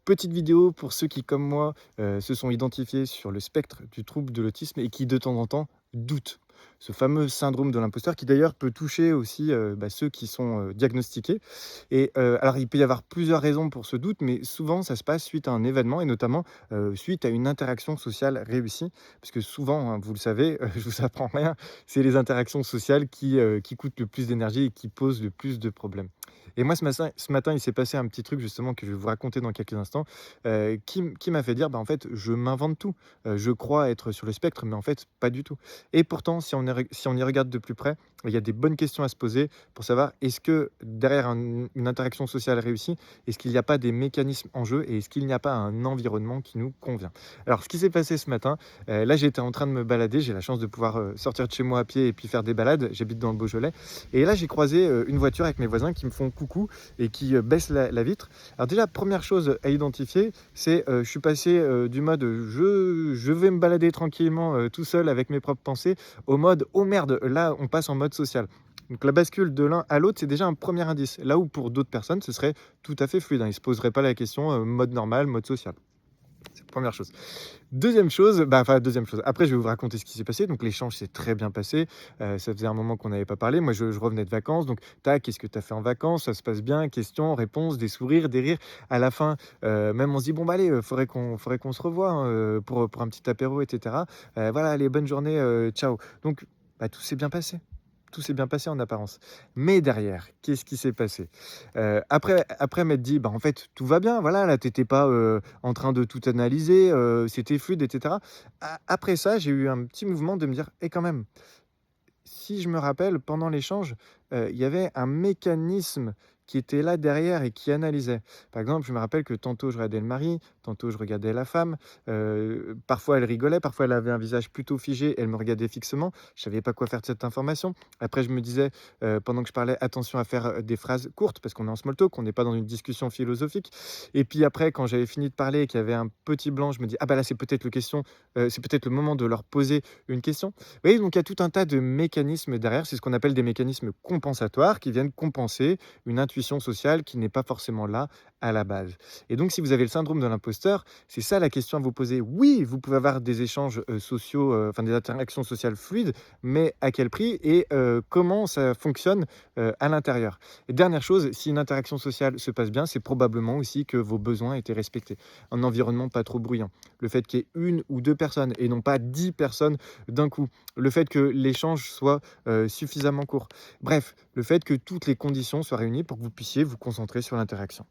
Petite vidéo pour ceux qui, comme moi, se sont identifiés sur le spectre du trouble de l'autisme et qui, de temps en temps, doutent. Ce fameux syndrome de l'imposteur qui d'ailleurs peut toucher aussi, ceux qui sont, diagnostiqués et alors il peut y avoir plusieurs raisons pour ce doute, mais souvent ça se passe suite à un événement et notamment, suite à une interaction sociale réussie. Parce que souvent, hein, vous le savez, je vous apprends rien, c'est les interactions sociales qui coûtent le plus d'énergie et qui posent le plus de problèmes. Et moi ce matin, il s'est passé un petit truc justement que je vais vous raconter dans quelques instants, qui m'a fait dire: «Bah, en fait, je m'invente tout. Je crois être sur le spectre, mais en fait, pas du tout». Et pourtant, si on y regarde de plus près, il y a des bonnes questions à se poser pour savoir est-ce que derrière une interaction sociale réussie, est-ce qu'il n'y a pas des mécanismes en jeu et est-ce qu'il n'y a pas un environnement qui nous convient? Alors ce qui s'est passé ce matin, là j'étais en train de me balader, j'ai la chance de pouvoir, sortir de chez moi à pied et puis faire des balades, j'habite dans le Beaujolais et là j'ai croisé, une voiture avec mes voisins qui me font coucou et qui, baissent la vitre. Alors déjà, première chose à identifier, c'est, je suis passé, du mode, je vais me balader tranquillement, tout seul avec mes propres pensées, au mode: «Oh merde, là on passe en mode social». Donc la bascule de l'un à l'autre, c'est déjà un premier indice. Là où pour d'autres personnes, ce serait tout à fait fluide, hein. Ils ne se poseraient pas la question, mode normal, mode social. C'est la 1re chose. Deuxième chose, deuxième chose, après je vais vous raconter ce qui s'est passé. Donc l'échange s'est très bien passé, ça faisait un moment qu'on n'avait pas parlé. Moi je revenais de vacances, donc tac: «Qu'est-ce que tu as fait en vacances? Ça se passe bien?» questions, réponses, des sourires, des rires. À la fin, même on se dit: «Bon bah allez, faudrait qu'on se revoie, hein, pour un petit apéro et cetera. Voilà, allez bonne journée, ciao». Donc tout s'est bien passé. Tout s'est bien passé en apparence. Mais derrière, qu'est-ce qui s'est passé? Après m'être dit: «Bah, en fait, tout va bien, voilà, là, tu étais pas, en train de tout analyser, c'était fluide et cetera». Après ça, j'ai eu un petit mouvement de me dire: «Et quand même, si je me rappelle, pendant l'échange, il y avait un mécanisme qui était là derrière et qui analysait. Par exemple, je me rappelle que tantôt je regardais le mari, tantôt je regardais la femme, parfois elle rigolait, parfois elle avait un visage plutôt figé, elle me regardait fixement. Je savais pas quoi faire de cette information. Après je me disais, pendant que je parlais: «Attention à faire, des phrases courtes», parce qu'on est en small talk, on n'est pas dans une discussion philosophique. Et puis après, quand j'avais fini de parler et qu'il y avait un petit blanc, je me dis: «Ah bah là, c'est peut-être le moment de leur poser une question». Vous voyez, donc il y a tout un tas de mécanismes derrière. C'est ce qu'on appelle des mécanismes compensatoires qui viennent compenser une intuition sociale qui n'est pas forcément là à la base. Et donc, si vous avez le syndrome de l'imposteur, c'est ça la question à vous poser. Oui, vous pouvez avoir des échanges sociaux, enfin des interactions sociales fluides, mais à quel prix et comment ça fonctionne à l'intérieur. Et dernière chose, si une interaction sociale se passe bien, c'est probablement aussi que vos besoins étaient respectés. Un environnement pas trop bruyant. Le fait qu'il y ait une ou deux personnes et non pas 10 personnes d'un coup. Le fait que l'échange soit suffisamment court. Bref, le fait que toutes les conditions soient réunies pour que vous puissiez vous concentrer sur l'interaction.